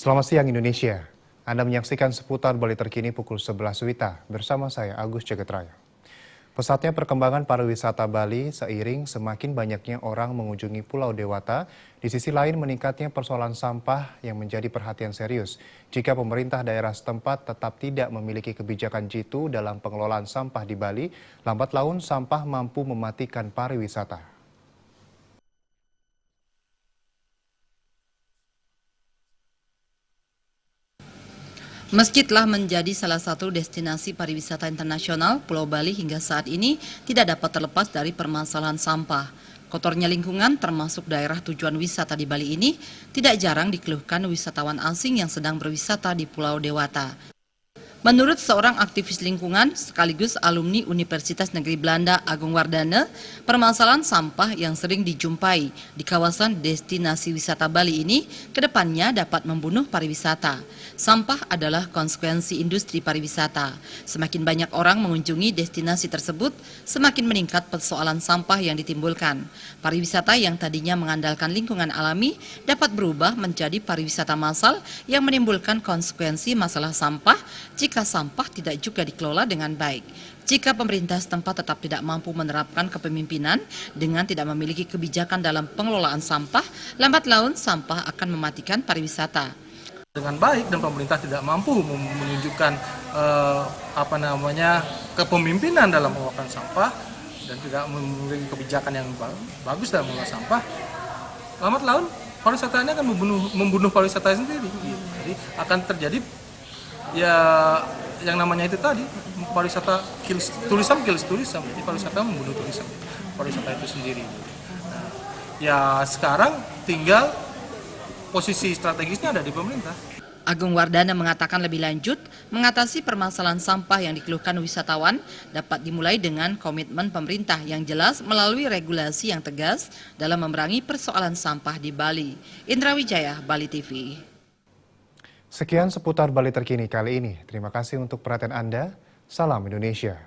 Selamat siang Indonesia. Anda menyaksikan seputar Bali terkini pukul 11 WITA bersama saya Agus Cegetraya. Pesatnya perkembangan pariwisata Bali seiring semakin banyaknya orang mengunjungi Pulau Dewata, di sisi lain meningkatnya persoalan sampah yang menjadi perhatian serius. Jika pemerintah daerah setempat tetap tidak memiliki kebijakan jitu dalam pengelolaan sampah di Bali, lambat laun sampah mampu mematikan pariwisata. Meski telah menjadi salah satu destinasi pariwisata internasional, Pulau Bali hingga saat ini tidak dapat terlepas dari permasalahan sampah. Kotornya lingkungan termasuk daerah tujuan wisata di Bali ini tidak jarang dikeluhkan wisatawan asing yang sedang berwisata di Pulau Dewata. Menurut seorang aktivis lingkungan sekaligus alumni Universitas Negeri Belanda Agung Wardana, permasalahan sampah yang sering dijumpai di kawasan destinasi wisata Bali ini kedepannya dapat membunuh pariwisata. Sampah adalah konsekuensi industri pariwisata. Semakin banyak orang mengunjungi destinasi tersebut, semakin meningkat persoalan sampah yang ditimbulkan. Pariwisata yang tadinya mengandalkan lingkungan alami dapat berubah menjadi pariwisata massal yang menimbulkan konsekuensi masalah sampah jika sampah tidak juga dikelola dengan baik. Jika pemerintah setempat tetap tidak mampu menerapkan kepemimpinan dengan tidak memiliki kebijakan dalam pengelolaan sampah, lambat laun sampah akan mematikan pariwisata. Dengan baik dan pemerintah tidak mampu menunjukkan kepemimpinan dalam pengelolaan sampah dan tidak memiliki kebijakan yang bagus dalam mengelola sampah, lambat laun pariwisata ini akan membunuh pariwisata sendiri. Jadi akan terjadi ya yang namanya itu tadi pariwisata turism, jadi pariwisata membunuh turism, pariwisata itu sendiri. Nah, ya sekarang tinggal posisi strategisnya ada di pemerintah. Agung Wardana mengatakan lebih lanjut, mengatasi permasalahan sampah yang dikeluhkan wisatawan dapat dimulai dengan komitmen pemerintah yang jelas melalui regulasi yang tegas dalam memerangi persoalan sampah di Bali. Indra Wijaya, Bali TV. Sekian seputar Bali terkini kali ini. Terima kasih untuk perhatian Anda. Salam Indonesia.